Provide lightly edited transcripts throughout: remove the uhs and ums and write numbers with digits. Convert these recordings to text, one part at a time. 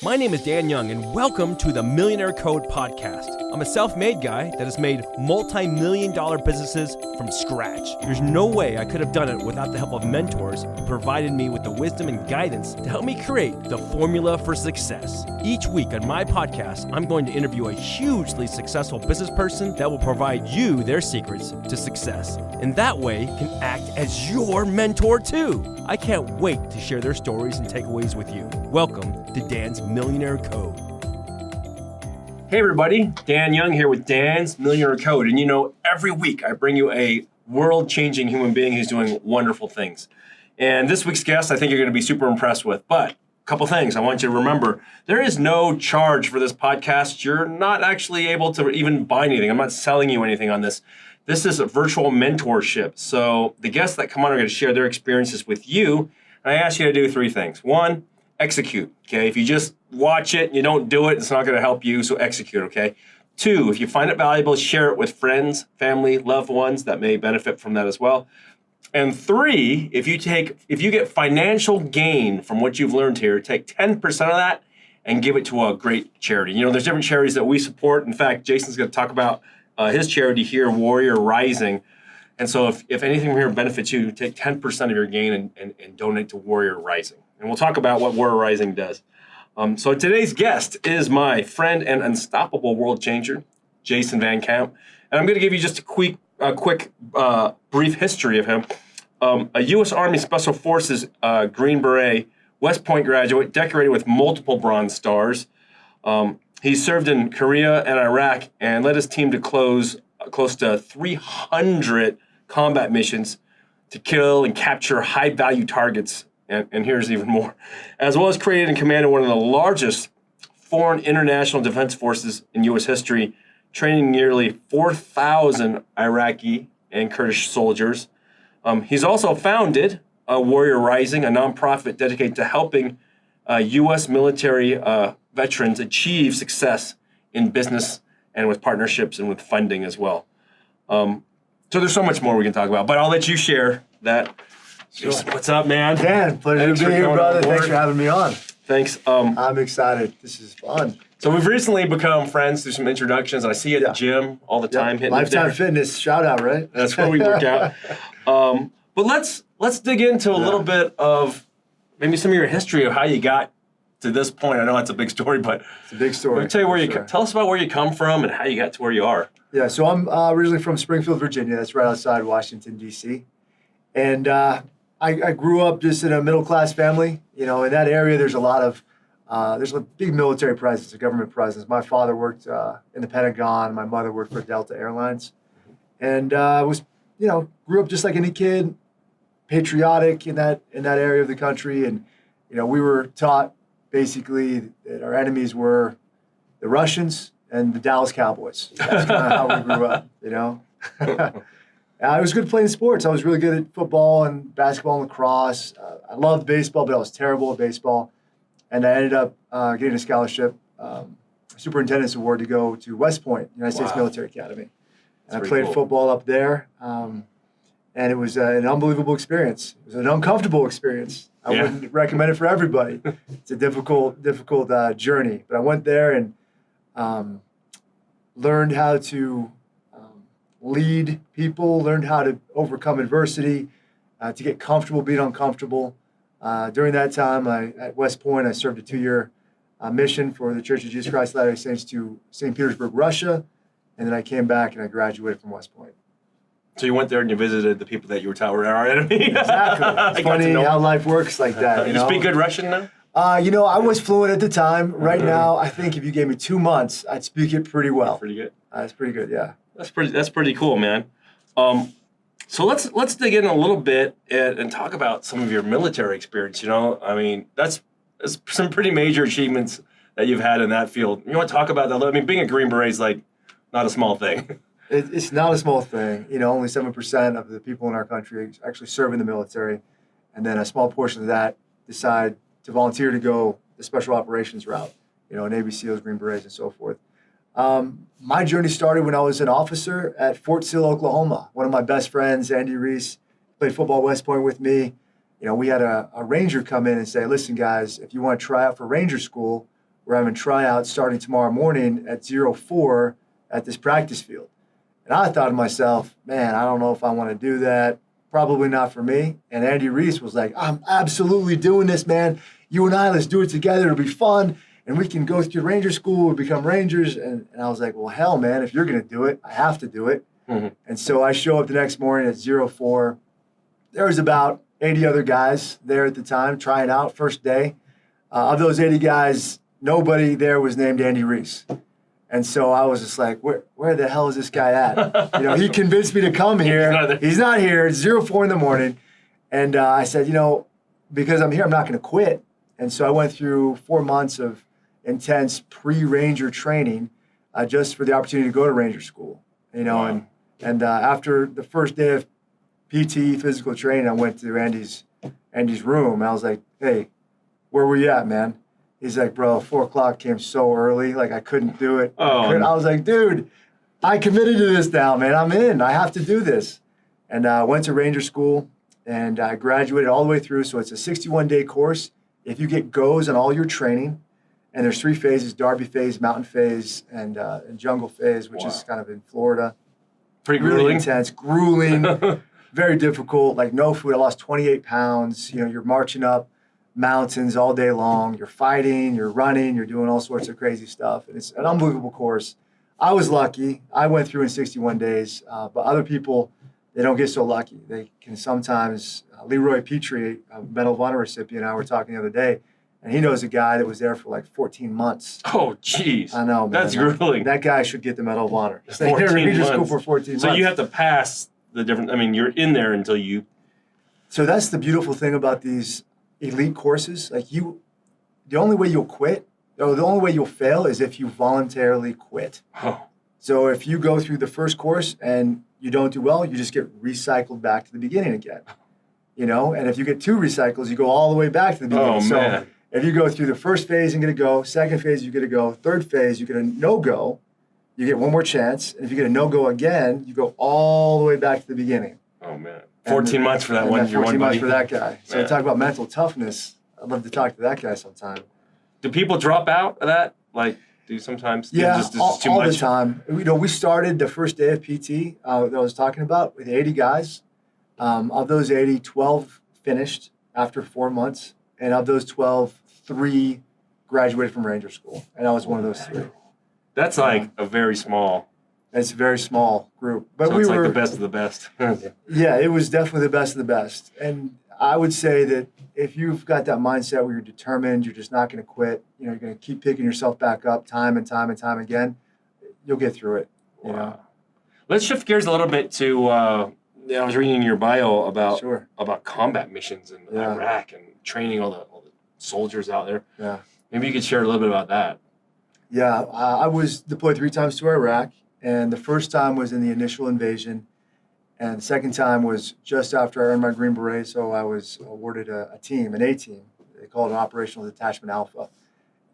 My name is Dan Young, and welcome to the Millionaire Code podcast. I'm a self-made guy that has made multi-million-dollar businesses from scratch. There's no way I could have done it without the help of mentors who provided me with the wisdom and guidance to help me create the formula for success. Each week on my podcast, I'm going to interview a hugely successful business person that will provide you their secrets to success, and that way can act as your mentor too. I can't wait to share their stories and takeaways with you. Welcome to Dan's Millionaire Code. Hey everybody, Dan Young here with Dan's Millionaire Code. And you know, every week I bring you a world-changing human being who's doing wonderful things. And this week's guest I think you're going to be super impressed with. But a couple things I want you to remember. There is no charge for this podcast. You're not actually able to even buy anything. I'm not selling you anything on this. This is a virtual mentorship. So the guests that come on are going to share their experiences with you. And I ask you to do three things. One, execute, okay? If you just watch it and you don't do it, it's not going to help you, so execute, okay? Two, if you find it valuable, share it with friends, family, loved ones that may benefit from that as well. And three, if you get financial gain from what you've learned here, take 10% of that and give it to a great charity. You know, there's different charities that we support. In fact, Jason's going to talk about his charity here, Warrior Rising. And so if anything from here benefits you, take 10% of your gain and donate to Warrior Rising. And we'll talk about what Warrior Rising does. So today's guest is my friend and unstoppable world changer, Jason Van Camp. And I'm going to give you just a quick brief history of him. A U.S. Army Special Forces Green Beret, West Point graduate, decorated with multiple Bronze Stars. He served in Korea and Iraq and led his team to close close to 300 combat missions to kill and capture high-value targets. And here's even more. As well as created and commanded one of the largest foreign international defense forces in U.S. history, training nearly 4,000 Iraqi and Kurdish soldiers. He's also founded Warrior Rising, a nonprofit dedicated to helping U.S. military veterans achieve success in business and with partnerships and with funding as well. So there's so much more we can talk about, but I'll let you share that. Sure. What's up, man? Dan, pleasure to be here, brother. Thanks for having me on. Thanks. I'm excited. This is fun. So we've recently become friends through some introductions. I see you at the gym all the time. Hitting Lifetime Fitness, shout out, right? That's where we work out. But let's dig into a little bit of maybe some of your history of how you got to this point. I know that's a big story, but it's a big story. Tell us about where you come from and how you got to where you are. Yeah, so I'm originally from Springfield, Virginia. That's right outside Washington, D.C. And I grew up just in a middle-class family. You know, in that area, there's a big military presence, a government presence. My father worked in the Pentagon. My mother worked for Delta Airlines. And grew up just like any kid, patriotic in that area of the country. And, you know, we were taught basically that our enemies were the Russians and the Dallas Cowboys. That's kind of how we grew up, you know. I was good playing sports. I was really good at football and basketball and lacrosse. I loved baseball, but I was terrible at baseball. And I ended up getting a scholarship, superintendent's award, to go to West Point, United States Military Academy. And I played football up there. And it was an unbelievable experience. It was an uncomfortable experience. I wouldn't recommend it for everybody. It's a difficult journey. But I went there and learned how to lead people, learned how to overcome adversity, to get comfortable being uncomfortable. During that time, at West Point, I served a 2-year mission for the Church of Jesus Christ of Latter-day Saints to St. Petersburg, Russia. And then I came back and I graduated from West Point. So you went there and you visited the people that you were taught were our enemy? Exactly. It's funny how life works like that. You speak good Russian now? I was fluent at the time. Right now, I think if you gave me 2 months, I'd speak it pretty well. Pretty good? It's pretty good, yeah. That's pretty cool, man. So let's dig in a little bit and talk about some of your military experience. You know, I mean, that's some pretty major achievements that you've had in that field. You want to talk about that? I mean, being a Green Beret is like not a small thing. It's not a small thing. You know, only 7% of the people in our country actually serve in the military, and then a small portion of that decide to volunteer to go the special operations route. You know, Navy SEALs, Green Berets, and so forth. My journey started when I was an officer at Fort Sill, Oklahoma. One of my best friends, Andy Reese, played football at West Point with me. You know, we had a ranger come in and say, listen, guys, if you want to try out for ranger school, We're having tryouts starting tomorrow morning at 04 at this practice field. And I thought to myself, man, I don't know if I want to do that. Probably not for me. And Andy Reese was like, I'm absolutely doing this, man. You and I, let's do it together. It'll be fun. And we can go through Ranger school, we'll become Rangers. And I was like, well, hell, man, if you're going to do it, I have to do it. Mm-hmm. And so I show up the next morning at 04. There was about 80 other guys there at the time trying out first day. Of those 80 guys, nobody there was named Andy Reese. And so I was just like, where the hell is this guy at? He convinced me to come here. He's not here. It's 04 in the morning. And I said, because I'm here, I'm not going to quit. And so I went through 4 months of intense pre-Ranger training just for the opportunity to go to Ranger school. Wow. And after the first day of PT, physical training, I went to Andy's room. And I was like, hey, where were you at, man? He's like, bro, 4 o'clock came so early, like I couldn't do it. I was like, dude, I committed to this now, man. I'm in. I have to do this. And I went to Ranger school, and I graduated all the way through. So it's a 61-day course. If you get goes on all your training, and there's 3 phases, Derby phase, mountain phase, and jungle phase, which is kind of in Florida. Pretty really grueling. Intense, grueling, very difficult, like no food. I lost 28 pounds. You're marching up mountains all day long. You're fighting, you're running, you're doing all sorts of crazy stuff. And it's an unbelievable course. I was lucky. I went through in 61 days, but other people, they don't get so lucky. They can sometimes, Leroy Petrie, a Medal of Honor recipient, and I were talking the other day, and he knows a guy that was there for like 14 months. Oh, jeez. I know, man. That's grueling. That guy should get the Medal of Honor. Stay 14 in Ranger months. school for 14 months. So you have to pass the different, you're in there until you. So that's the beautiful thing about these elite courses. Like the only way you'll quit, or the only way you'll fail is if you voluntarily quit. Oh. So if you go through the first course and you don't do well, you just get recycled back to the beginning again. And if you get 2 recycles, you go all the way back to the beginning. Oh, so man. If you go through the first phase and get a go, second phase you get a go, third phase you get a no-go, you get one more chance. And if you get a no-go again, you go all the way back to the beginning. Oh, man. 14 months for that one. 14 months for that guy. So Man. talk about mental toughness. I'd love to talk to that guy sometime. Do people drop out of that? Like, do you sometimes? Yeah, just too all much? the time. We started the first day of PT that I was talking about with 80 guys. Of those 80, 12 finished after 4 months. And of those 12, 3 graduated from Ranger school. And I was one of those 3. That's like a very small. It's a very small group. But So it's like the best of the best. Yeah, it was definitely the best of the best. And I would say that if you've got that mindset where you're determined, you're just not going to quit, you're going to keep picking yourself back up time and time and time again, you'll get through it. Wow. Let's shift gears a little bit to, I was reading in your bio about combat missions in Iraq and training all the soldiers out there. Yeah. Maybe you could share a little bit about that. Yeah, I was deployed 3 times to Iraq, and the first time was in the initial invasion, and the second time was just after I earned my Green Beret, so I was awarded an A team. They call it an Operational Detachment Alpha,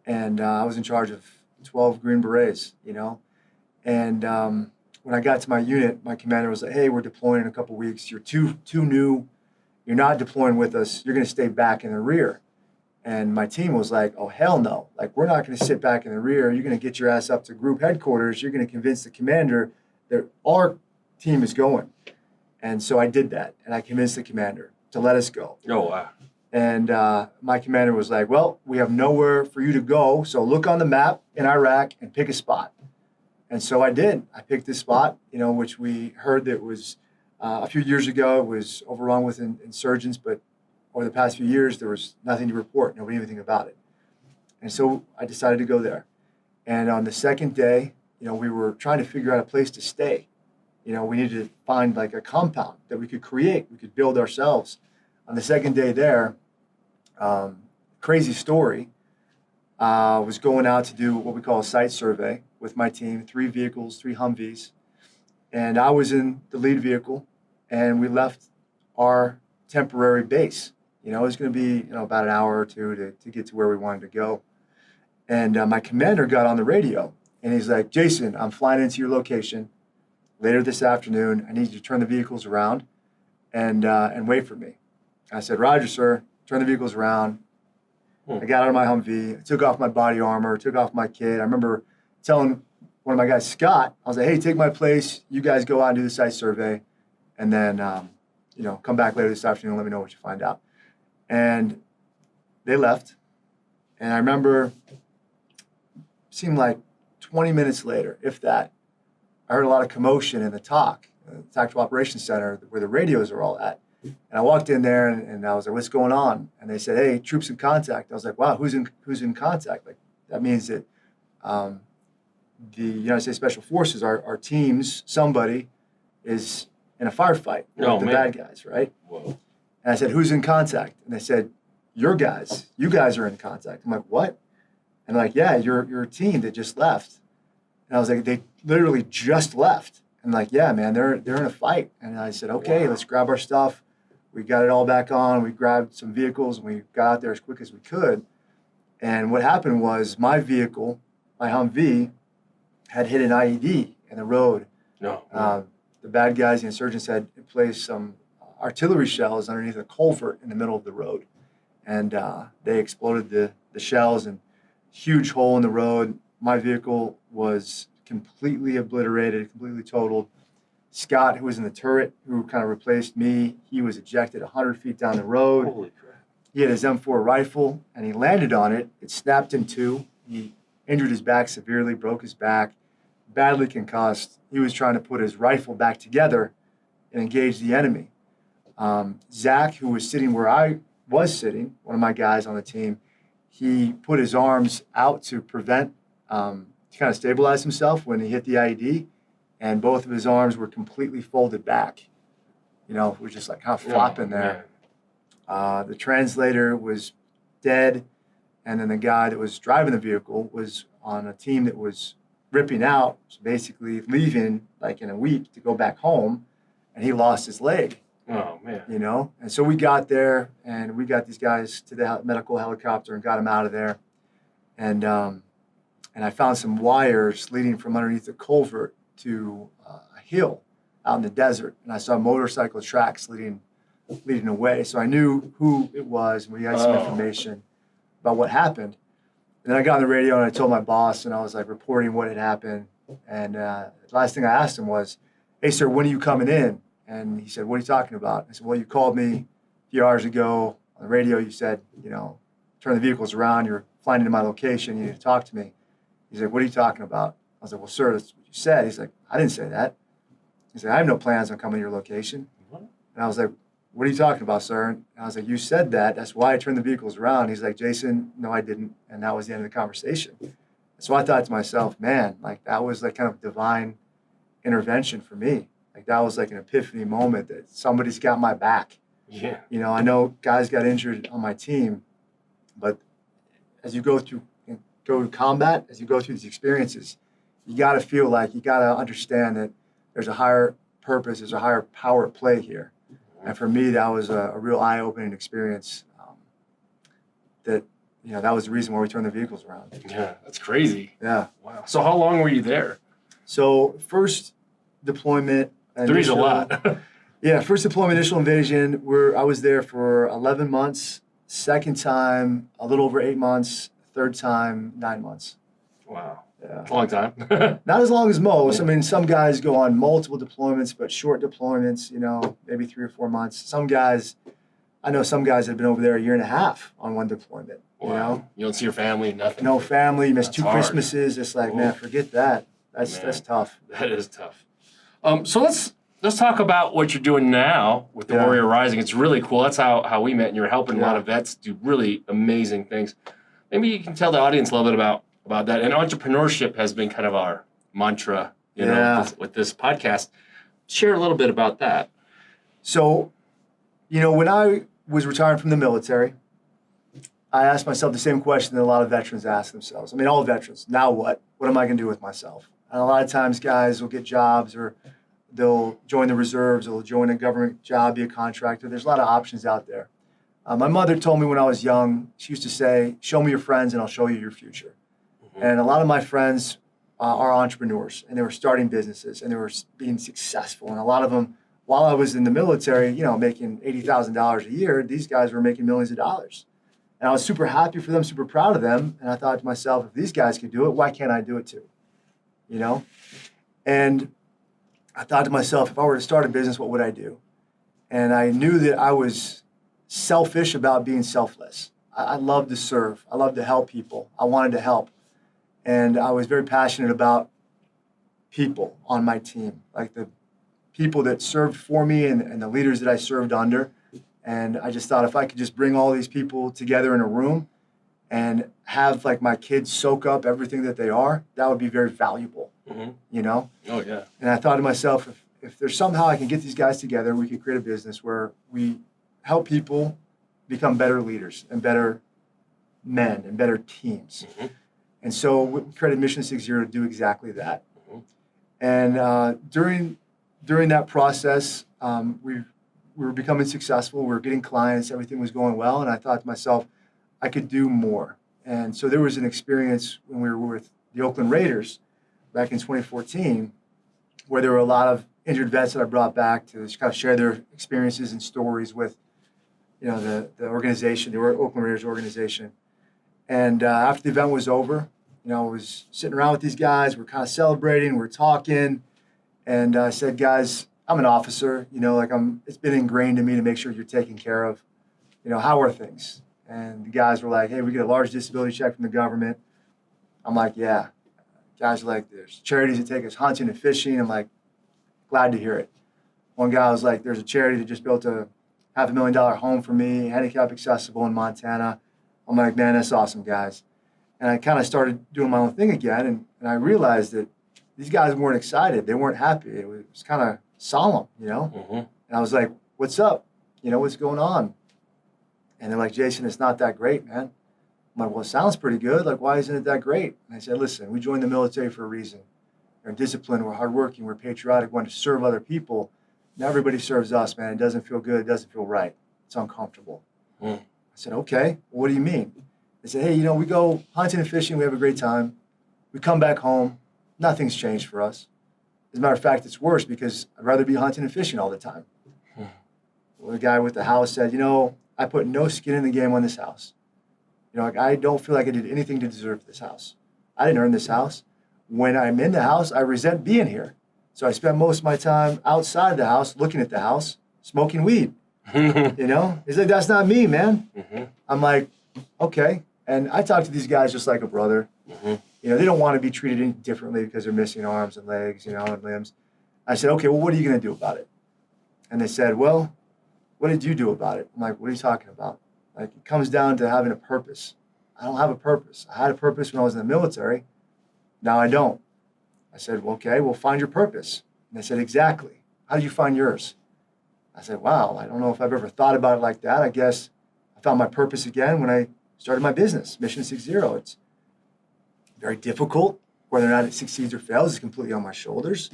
and I was in charge of 12 Green Berets, and when I got to my unit, my commander was like, hey, we're deploying in a couple weeks. You're too new. You're not deploying with us. You're going to stay back in the rear. And my team was like, oh, hell no. Like, we're not going to sit back in the rear. You're going to get your ass up to group headquarters. You're going to convince the commander that our team is going. And so I did that. And I convinced the commander to let us go. Oh, wow. And my commander was like, well, we have nowhere for you to go. So look on the map in Iraq and pick a spot. And so I did. I picked this spot, which we heard that was a few years ago, it was overrun with insurgents, but over the past few years, there was nothing to report. Nobody knew anything about it. And so I decided to go there. And on the second day, we were trying to figure out a place to stay. We needed to find like a compound that we could create, we could build ourselves. On the second day there, crazy story, was going out to do what we call a site survey with my team, 3 vehicles, 3 Humvees. And I was in the lead vehicle, and we left our temporary base. It was going to be about an hour or 2 to get to where we wanted to go. And my commander got on the radio, and he's like, Jason, I'm flying into your location later this afternoon. I need you to turn the vehicles around and wait for me. I said, Roger, sir, turn the vehicles around. I got out of my Humvee, took off my body armor, took off my kit. I remember telling one of my guys, Scott, I was like, hey, take my place. You guys go out and do the site survey. And then, come back later this afternoon and let me know what you find out. And they left. And I remember, seemed like 20 minutes later, if that, I heard a lot of commotion in the TOC, the Tactical Operations Center, where the radios are all at. And I walked in there and I was like, what's going on? And they said, hey, troops in contact. I was like, wow, who's in contact? Like, that means that the United States Special Forces, our teams, somebody is in a firefight with the bad guys, right? Whoa. And I said, who's in contact? And they said, your guys. You guys are in contact. I'm like, what? And they're like, yeah, your team that just left. And I was like, they literally just left. And like, yeah, man, they're in a fight. And I said, okay, let's grab our stuff. We got it all back on. We grabbed some vehicles and we got out there as quick as we could. And what happened was my vehicle, my Humvee, had hit an IED in the road. No. The bad guys, the insurgents, had placed some artillery shells underneath a culvert in the middle of the road. And they exploded the shells, and huge hole in the road. My vehicle was completely obliterated, completely totaled. Scott, who was in the turret, who kind of replaced me, he was ejected 100 feet down the road. Holy crap. He had his M4 rifle, and he landed on it. It snapped in two. He injured his back severely, broke his back, badly concussed. He was trying to put his rifle back together and engage the enemy. Zach, who was sitting where I was sitting, one of my guys on the team, he put his arms out to prevent, to kind of stabilize himself when he hit the IED, and both of his arms were completely folded back. We're just like kind of flopping there. The translator was dead, and then the guy that was driving the vehicle was on a team that was ripping out, so basically leaving like in a week to go back home, and he lost his leg. Oh, man. And so we got there, and we got these guys to the medical helicopter and got them out of there. And I found some wires leading from underneath the culvert to a hill out in the desert. And I saw motorcycle tracks leading away. So I knew who it was, and we had some information about what happened. And then I got on the radio, and I told my boss, and I was like reporting what had happened. And the last thing I asked him was, hey, sir, when are you coming in? And he said, what are you talking about? I said, well, you called me a few hours ago on the radio. You said, turn the vehicles around. You're flying into my location. You need to talk to me. He's like, what are you talking about? I was like, well, sir, that's what you said. He's like, I didn't say that. He said, I have no plans on coming to your location. And I was like, what are you talking about, sir? And I was like, you said that. That's why I turned the vehicles around. He's like, Jason, no, I didn't. And that was the end of the conversation. So I thought to myself, man, like that was like kind of divine intervention for me. Like that was like an epiphany moment that somebody's got my back. Yeah. I know guys got injured on my team, but as you go to combat, as you go through these experiences, you got to feel like you got to understand that there's a higher purpose, there's a higher power at play here. And for me, that was a real eye-opening experience. That was the reason why we turned the vehicles around. Yeah, that's crazy. Yeah. Wow. So how long were you there? So first deployment. Three's a lot. Yeah, first deployment, initial invasion. I was there for 11 months. Second time, a little over 8 months. Third time, 9 months. Wow. Yeah. It's a long time. Not as long as most. I mean, some guys go on multiple deployments, but short deployments, maybe 3 or 4 months. I know some guys have been over there a year and a half on one deployment. Wow. You don't see your family, nothing. No family. You miss 2 hard. Christmases. It's like, man, forget that. That's tough. That is tough. So let's talk about what you're doing now with the Warrior Rising. It's really cool. That's how we met, and you're helping a lot of vets do really amazing things. Maybe you can tell the audience a little bit about that. And entrepreneurship has been kind of our mantra, with this podcast. Share a little bit about that. So, when I was retiring from the military, I asked myself the same question that a lot of veterans ask themselves. I mean, all veterans, now what? What am I going to do with myself? And a lot of times guys will get jobs, or they'll join the reserves, or they'll join a government job, be a contractor. There's a lot of options out there. My mother told me when I was young, she used to say, show me your friends and I'll show you your future. Mm-hmm. And a lot of my friends are entrepreneurs, and they were starting businesses, and they were being successful. And a lot of them, while I was in the military, making $80,000 a year, these guys were making millions of dollars. And I was super happy for them, super proud of them. And I thought to myself, if these guys could do it, why can't I do it too? You know? And I thought to myself, if I were to start a business, what would I do? And I knew that I was selfish about being selfless. I love to serve. I love to help people. I wanted to help. And I was very passionate about people on my team, like the people that served for me and the leaders that I served under. And I just thought if I could just bring all these people together in a room and have like my kids soak up everything that they are, that would be very valuable, you know? Oh, yeah. And I thought to myself, if there's somehow I can get these guys together, we could create a business where we help people become better leaders and better men and better teams. And so we created Mission 60 to do exactly that. And during that process, we were becoming successful. We were getting clients. Everything was going well. And I thought to myself, I could do more. And so there was an experience when we were with the Oakland Raiders back in 2014 where there were a lot of injured vets that I brought back to just kind of share their experiences and stories with, the organization, the Oakland Raiders organization. And after the event was over, I was sitting around with these guys. We're kind of celebrating. We're talking. And I said, guys, I'm an officer. It's been ingrained in me to make sure you're taken care of. How are things? And the guys were like, hey, we get a large disability check from the government. I'm like, yeah. Guys are like, there's charities that take us hunting and fishing. I'm like, glad to hear it. One guy was like, there's a charity that just built a $500,000 home for me, handicap accessible in Montana. I'm like, man, that's awesome, guys. And I kind of started doing my own thing again, and I realized that these guys weren't excited. They weren't happy. It was kind of solemn, And I was like, what's up? What's going on? And they're like, Jason, it's not that great, man. I'm like, well, it sounds pretty good. Like, why isn't it that great? And I said, listen, we joined the military for a reason. We're disciplined, we're hardworking, we're patriotic, we want to serve other people. Now everybody serves us, man. It doesn't feel good. It doesn't feel right. It's uncomfortable. I said, okay, well, what do you mean? They said, hey, we go hunting and fishing. We have a great time. We come back home. Nothing's changed for us. As a matter of fact, it's worse because I'd rather be hunting and fishing all the time. Well, the guy with the house said, I put no skin in the game on this house. I don't feel like I did anything to deserve this house. I didn't earn this house. When I'm in the house, I resent being here. So I spend most of my time outside the house, looking at the house, smoking weed. He's like, that's not me, man. I'm like, okay. And I talk to these guys just like a brother. They don't want to be treated any differently because they're missing arms and legs, and limbs. I said, okay, well, what are you going to do about it? And they said, well, what did you do about it? I'm like, what are you talking about? Like, it comes down to having a purpose. I don't have a purpose. I had a purpose when I was in the military. Now I don't. I said, well, okay, well, find your purpose. And they said, exactly. How did you find yours? I said, wow, I don't know if I've ever thought about it like that. I guess I found my purpose again when I started my business, Mission 60. It's very difficult. Whether or not it succeeds or fails is completely on my shoulders.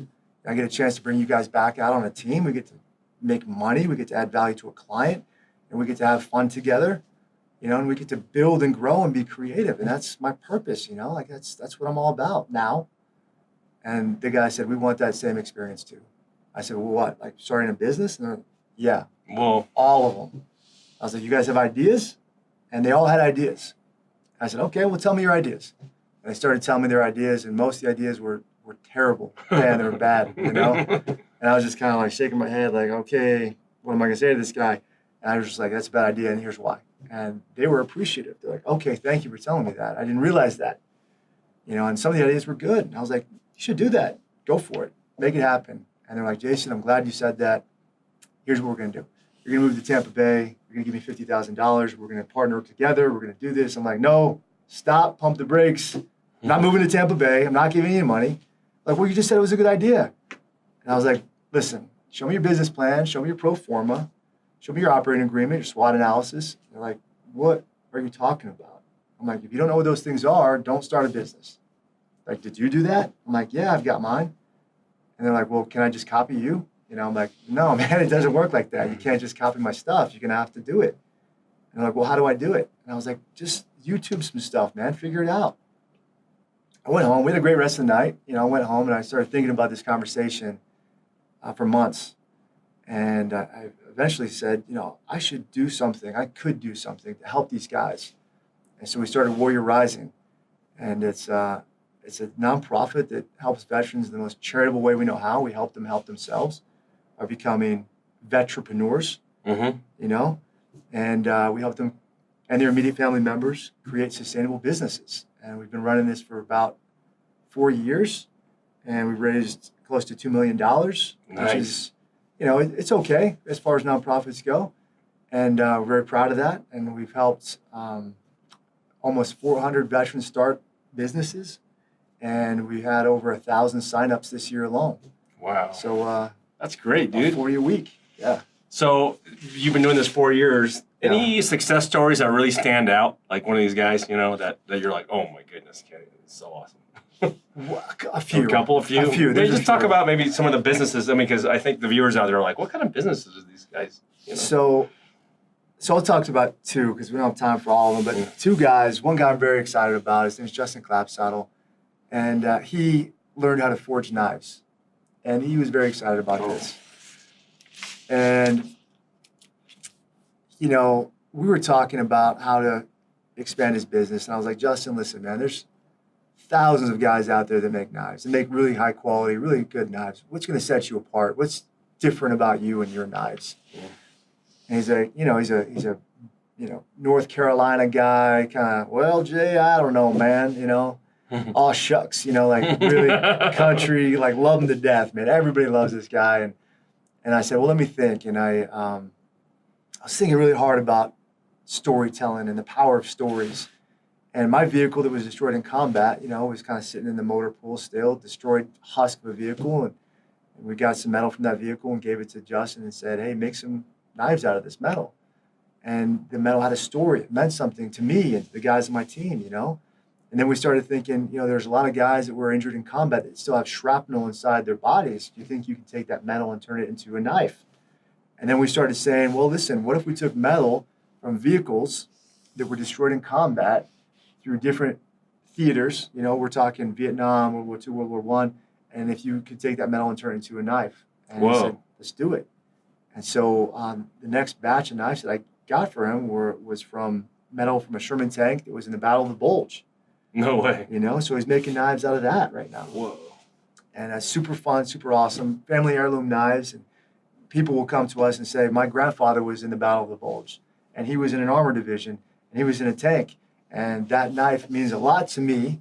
I get a chance to bring you guys back out on a team. We get to make money. We get to add value to a client. And we get to have fun together, and we get to build and grow and be creative. And that's my purpose, that's what I'm all about now. And the guy said, we want that same experience too. I said, well, what, like starting a business? And they're like, yeah. Whoa. All of them. I was like, you guys have ideas? And they all had ideas. I said, okay, well, tell me your ideas. And they started telling me their ideas, and most of the ideas were terrible. Man, they were bad, And I was just kind of like shaking my head like, okay, what am I going to say to this guy? And I was just like, that's a bad idea, and here's why. And they were appreciative. They're like, okay, thank you for telling me that. I didn't realize that. And some of the ideas were good. And I was like, you should do that. Go for it. Make it happen. And they're like, Jason, I'm glad you said that. Here's what we're going to do. You're going to move to Tampa Bay. You're going to give me $50,000. We're going to partner together. We're going to do this. I'm like, no, stop, pump the brakes. I'm not moving to Tampa Bay. I'm not giving you money. Like, well, you just said it was a good idea. And I was like, listen, show me your business plan. Show me your pro forma. Show me your operating agreement, your SWOT analysis. They're like, what are you talking about? I'm like, if you don't know what those things are, don't start a business. Like, did you do that? I'm like, yeah, I've got mine. And they're like, well, can I just copy you? I'm like, no, man, it doesn't work like that. You can't just copy my stuff. You're going to have to do it. And they're like, well, how do I do it? And I was like, just YouTube some stuff, man. Figure it out. I went home. We had a great rest of the night. I went home and I started thinking about this conversation for months. And I eventually said, I should do something. I could do something to help these guys. And so we started Warrior Rising. And it's a nonprofit that helps veterans in the most charitable way we know how. We help them help themselves by becoming vetrepreneurs, and we help them and their immediate family members create sustainable businesses. And we've been running this for about 4 years, and we've raised close to $2 million, which is, it's okay as far as nonprofits go. And we're very proud of that. And we've helped almost 400 veterans start businesses, and we had over 1,000 signups this year alone. Wow. So that's great, dude. 40 a week. Yeah. So you've been doing this 4 years. Any success stories that really stand out? Like one of these guys, that you're like, oh my goodness, Kenny, this is so awesome. A few. A few. Maybe just talk few. about maybe some of the businesses. Because I think the viewers out there are like, what kind of businesses are these guys? So I'll talk about two because we don't have time for all of them. But two guys. One guy I'm very excited about. His name's Justin Clapsaddle, and he learned how to forge knives, and he was very excited about this. And we were talking about how to expand his business, and I was like, Justin, listen, man, there's thousands of guys out there that make knives and make really high quality, really good knives. What's going to set you apart? What's different about you and your knives? And he's a North Carolina guy, kind of, well, Jay, I don't know, man, aw shucks, like really country, like love him to death, man. Everybody loves this guy. And I said, well, let me think. And I was thinking really hard about storytelling and the power of stories. And my vehicle that was destroyed in combat, was kind of sitting in the motor pool still, destroyed husk of a vehicle. And we got some metal from that vehicle and gave it to Justin and said, hey, make some knives out of this metal. And the metal had a story. It meant something to me and the guys on my team, And then we started thinking, there's a lot of guys that were injured in combat that still have shrapnel inside their bodies. Do you think you can take that metal and turn it into a knife? And then we started saying, well, listen, what if we took metal from vehicles that were destroyed in combat through different theaters? We're talking Vietnam, World War II, World War I. And if you could take that metal and turn it into a knife. And he said, let's do it. And so the next batch of knives that I got for him was from metal from a Sherman tank that was in the Battle of the Bulge. No way. So he's making knives out of that right now. Whoa. And that's super fun, super awesome. Family heirloom knives. And people will come to us and say, my grandfather was in the Battle of the Bulge, and he was in an armor division, and he was in a tank. And that knife means a lot to me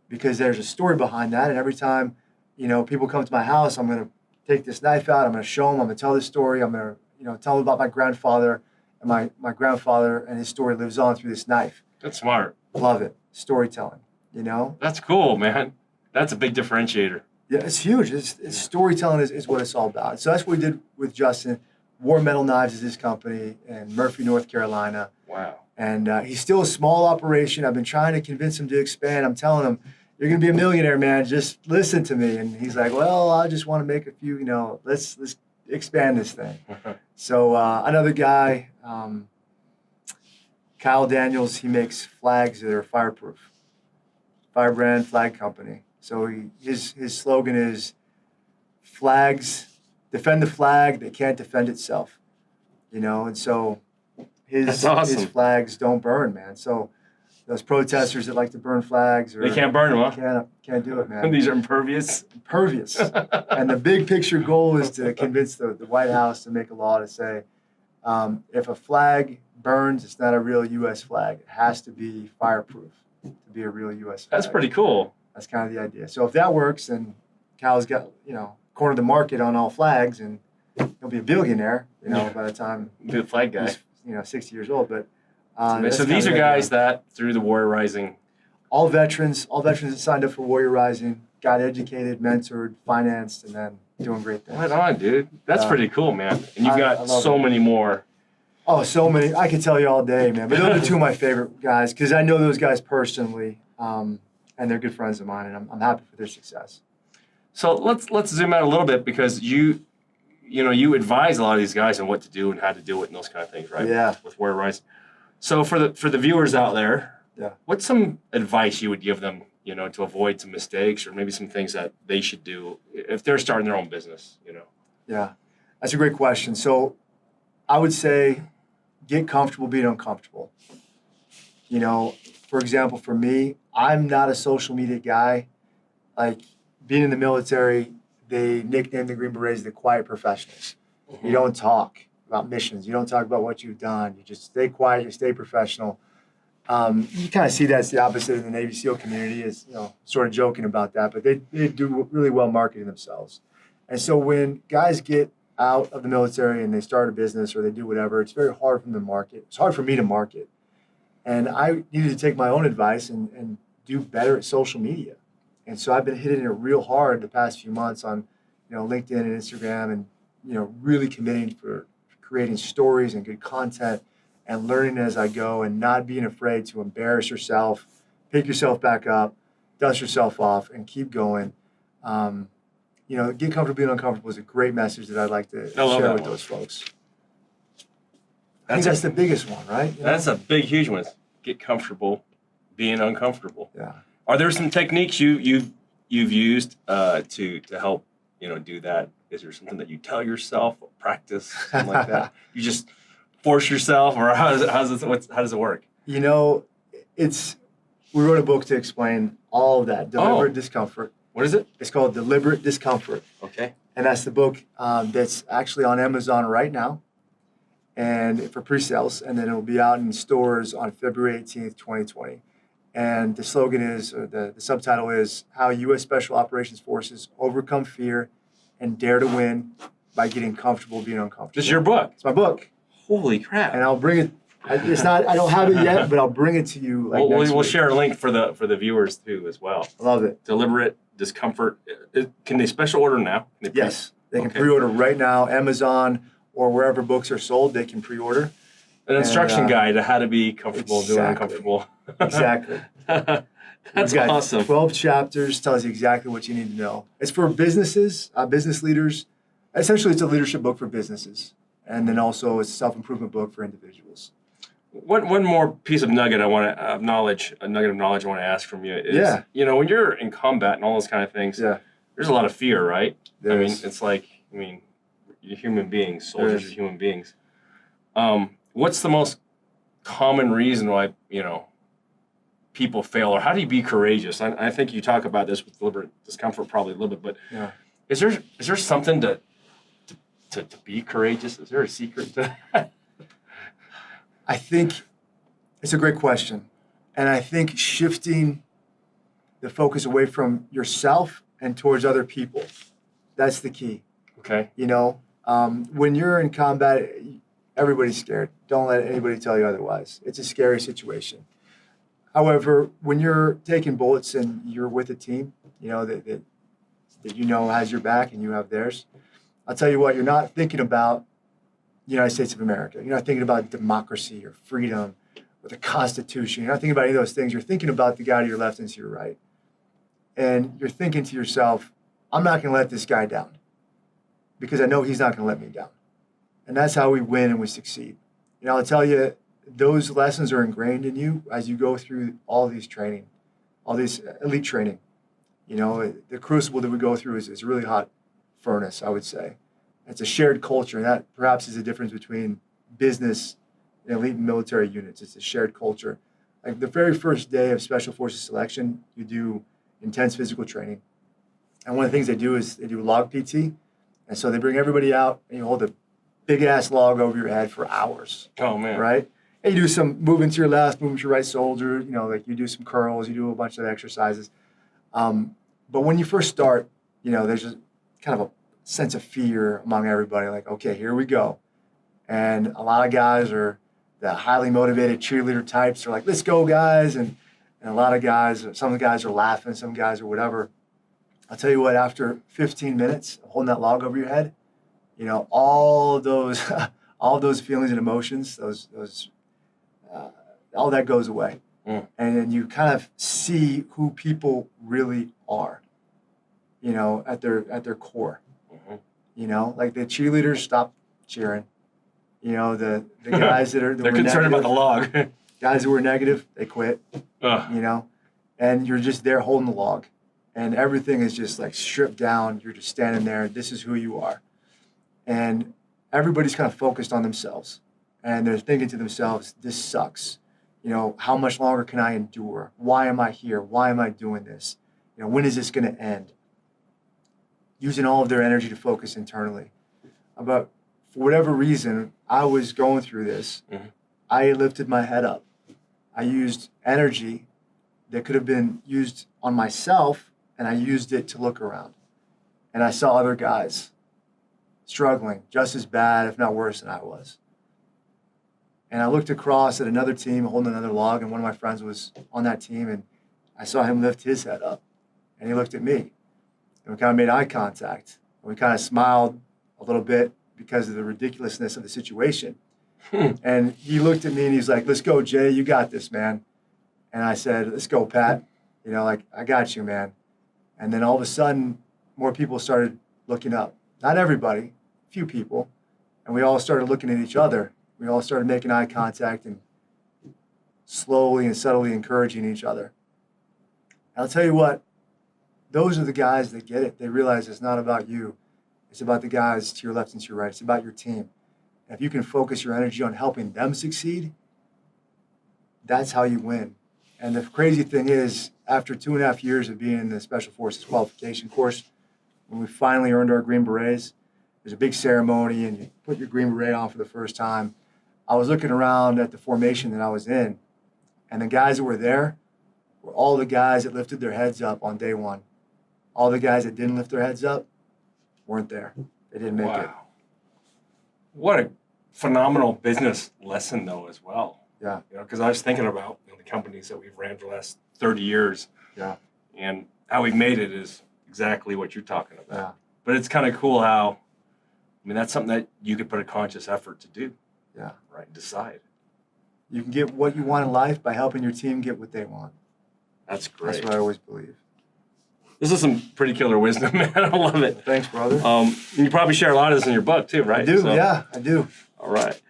because there's a story behind that. And every time, people come to my house, I'm going to take this knife out. I'm going to show them. I'm going to tell this story. I'm going to, tell them about my grandfather. And my grandfather and his story lives on through this knife. That's smart. Love it. Storytelling, That's cool, man. That's a big differentiator. Yeah, it's huge. It's storytelling is what it's all about. So that's what we did with Justin. War Metal Knives is his company in Murphy, North Carolina. Wow. And he's still a small operation. I've been trying to convince him to expand. I'm telling him, you're going to be a millionaire, man. Just listen to me. And he's like, well, I just want to make a few, let's expand this thing. So another guy, Kyle Daniels, he makes flags that are fireproof. Firebrand Flag Company. So his slogan is, flags, defend the flag that can't defend itself. And so his flags don't burn, man. So those protesters that like to burn flags, they can't burn them, huh? Can't do it, man. These are impervious. And the big picture goal is to convince the White House to make a law to say, if a flag burns, it's not a real U.S. flag. It has to be fireproof to be a real U.S. flag. That's pretty cool. That's kind of the idea. So if that works, then Cal's got, cornered the market on all flags, and he'll be a billionaire, by the time be the flag guy. He's, 60 years old. But so these are guys that through the Warrior Rising, all veterans that signed up for Warrior Rising got educated, mentored, financed, and then doing great things. Right on, dude. That's pretty cool, man. And you've got so many more. Oh, so many. I could tell you all day, man. But those are two of my favorite guys because I know those guys personally, and they're good friends of mine, and I'm happy for their success. So let's zoom out a little bit because you advise a lot of these guys on what to do and how to do it and those kind of things, right? Yeah. With Warrior Rising. So for the viewers out there, yeah, what's some advice you would give them, to avoid some mistakes or maybe some things that they should do if they're starting their own business, Yeah, that's a great question. So I would say get comfortable being uncomfortable. You know, for example, for me, I'm not a social media guy. Like being in the military, they nicknamed the Green Berets the quiet professionals. Mm-hmm. You don't talk about missions. You don't talk about what you've done. You just stay quiet. You stay professional. You kind of see that's the opposite in the Navy SEAL community, is, you know, sort of joking about that, but they do really well marketing themselves. And so when guys get out of the military and they start a business or they do whatever, it's very hard for them to market. It's hard for me to market. And I needed to take my own advice and do better at social media. And so I've been hitting it real hard the past few months on, you know, LinkedIn and Instagram, and, you know, really committing for creating stories and good content and learning as I go, and not being afraid to embarrass yourself, pick yourself back up, dust yourself off, and keep going. You know, get comfortable being uncomfortable is a great message that I'd like to share with those folks. I think that's the biggest one, right? You That's a big, huge one. Get comfortable being uncomfortable. Yeah. Are there some techniques you've used to help, you know, do that? Is there something that you tell yourself, or practice, something like that? You just force yourself, or how does it work? You know, we wrote a book to explain all of that, deliberate discomfort. What is it? It's called Deliberate Discomfort. Okay. And that's the book that's actually on Amazon right now, and for pre-sales, and then it will be out in stores on February 18th, 2020. And the slogan is, or the subtitle is, How U.S. Special Operations Forces Overcome Fear and Dare to Win by Getting Comfortable Being Uncomfortable. This is your book? It's my book. Holy crap. And I'll bring it. It's not. I don't have it yet, but I'll bring it to you. Like next we'll week. share a link for the viewers too as well. I love it. Deliberate Discomfort. Can they special order now? Yes, they can pre-order right now. Amazon or wherever books are sold, they can pre-order. An instruction guide to how to be comfortable doing uncomfortable. Exactly. That's awesome. 12 chapters, tells you exactly what you need to know. It's for businesses, business leaders. Essentially, it's a leadership book for businesses, and then also it's a self-improvement book for individuals. One more piece of nugget I want to knowledge I want to ask from you is, you know, when you're in combat and all those kind of things, there's a lot of fear, right? It's like, you're human beings, soldiers are human beings. What's the most common reason why, you know, people fail, or how do you be courageous? I think you talk about this with deliberate discomfort probably a little bit, but is there something to be courageous? Is there a secret to that? I think it's a great question. And I think shifting the focus away from yourself and towards other people, that's the key. Okay. You know, when you're in combat, everybody's scared. Don't let anybody tell you otherwise. It's a scary situation. However, when you're taking bullets and you're with a team, you know, that you know has your back and you have theirs, I'll tell you what, you're not thinking about the United States of America. You're not thinking about democracy or freedom or the Constitution. You're not thinking about any of those things. You're thinking about the guy to your left and to your right. And you're thinking to yourself, I'm not going to let this guy down because I know he's not going to let me down. And that's how we win and we succeed. You know, I'll tell you, those lessons are ingrained in you as you go through all these training, all this elite training. You know, the crucible that we go through is a really hot furnace, I would say. It's a shared culture, and that perhaps is the difference between business and elite military units. It's a shared culture. Like the very first day of Special Forces selection, you do intense physical training. And one of the things they do is they do log PT. And so they bring everybody out, and you hold a big-ass log over your head for hours. Oh, man. Right? And you do some movement to your left, movement to your right shoulder. You know, like you do some curls, you do a bunch of exercises. But when you first start, you know, there's just kind of a sense of fear among everybody. Like, okay, here we go. And a lot of guys are the highly motivated cheerleader types. They're like, let's go, guys. And a lot of guys, some of the guys are laughing, some guys are whatever. I'll tell you what, after 15 minutes of holding that log over your head, you know, all of those feelings and emotions, all that goes away. And then you kind of see who people really are, you know, at their core. You know, like the cheerleaders stop cheering. You know, the guys that they're concerned about the log. Guys who were negative, they quit. You know, and you're just there holding the log, and everything is just like stripped down. You're just standing there. This is who you are. And everybody's kind of focused on themselves, and they're thinking to themselves, this sucks. You know, how much longer can I endure? Why am I here? Why am I doing this? You know, when is this going to end? Using all of their energy to focus internally. But for whatever reason, I was going through this. Mm-hmm. I lifted my head up. I used energy that could have been used on myself, and I used it to look around. And I saw other guys struggling just as bad, if not worse, than I was. And I looked across at another team holding another log, and one of my friends was on that team, and I saw him lift his head up, and he looked at me, and we kind of made eye contact, and we kind of smiled a little bit because of the ridiculousness of the situation. And he looked at me, and he's like, let's go, Jay, you got this, man. And I said, let's go, Pat. You know, like, I got you, man. And then all of a sudden, more people started looking up. Not everybody, a few people. And we all started looking at each other. We all started making eye contact and slowly and subtly encouraging each other. And I'll tell you what, those are the guys that get it. They realize it's not about you. It's about the guys to your left and to your right. It's about your team. And if you can focus your energy on helping them succeed, that's how you win. And the crazy thing is, after 2.5 years of being in the Special Forces qualification course, when we finally earned our Green Berets, there's a big ceremony and you put your Green Beret on for the first time. I was looking around at the formation that I was in, and the guys that were there were all the guys that lifted their heads up on day one. All the guys that didn't lift their heads up weren't there. They didn't make it. What a phenomenal business lesson, though, as well. Yeah. You know, because I was thinking about the companies that we've ran for the last 30 years. Yeah. And how we've made it is exactly what you're talking about. Yeah. But it's kind of cool how, I mean, that's something that you could put a conscious effort to do. Yeah. Right. Decide. You can get what you want in life by helping your team get what they want. That's great. That's what I always believe. This is some pretty killer wisdom, man. I love it. Thanks, brother. And you probably share a lot of this in your book too, right? I do. Yeah, I do. All right.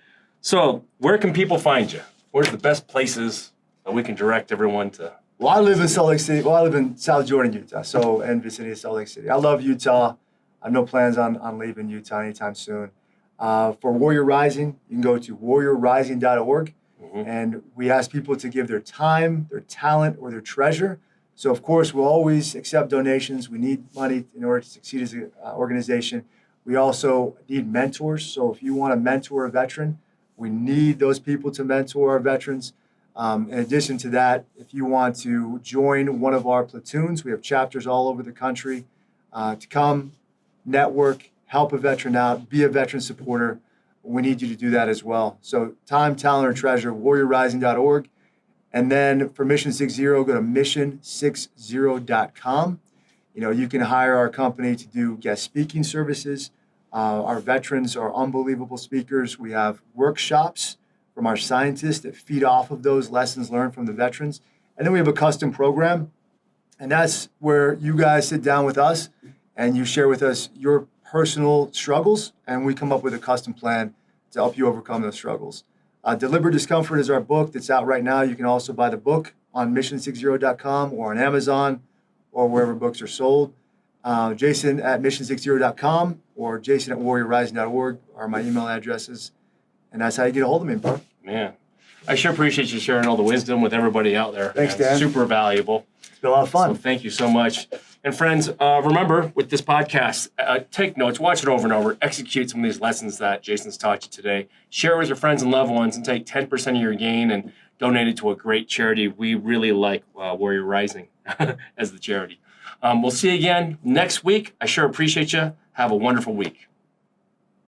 So where can people find you? Where's the best places that we can direct everyone to? Well, I live in Salt Lake City. Well, I live in South Jordan, Utah, so in vicinity of Salt Lake City. I love Utah. I have no plans on leaving Utah anytime soon. For Warrior Rising, you can go to warriorrising.org, and we ask people to give their time, their talent, or their treasure. So, of course, we'll always accept donations. We need money in order to succeed as an organization. We also need mentors. So if you want to mentor a veteran, we need those people to mentor our veterans. In addition to that, if you want to join one of our platoons, we have chapters all over the country to come, network, help a veteran out, be a veteran supporter. We need you to do that as well. So time, talent, or treasure, warriorrising.org. And then for Mission 60, go to mission60.com. You know, you can hire our company to do guest speaking services. Our veterans are unbelievable speakers. We have workshops from our scientists that feed off of those lessons learned from the veterans. And then we have a custom program. And that's where you guys sit down with us and you share with us your personal struggles, and we come up with a custom plan to help you overcome those struggles. Deliberate Discomfort is our book that's out right now. You can also buy the book on mission60.com or on Amazon or wherever books are sold. Jason at mission60.com or Jason at warriorrising.org are my email addresses. And that's how you get a hold of me, bro. Man, I sure appreciate you sharing all the wisdom with everybody out there. Thanks, man. Dan. Super valuable. It's been a lot of fun. So thank you so much. And friends, remember with this podcast, take notes, watch it over and over, execute some of these lessons that Jason's taught you today. Share with your friends and loved ones and take 10% of your gain and donate it to a great charity. We really like Warrior Rising as the charity. We'll see you again next week. I sure appreciate you. Have a wonderful week.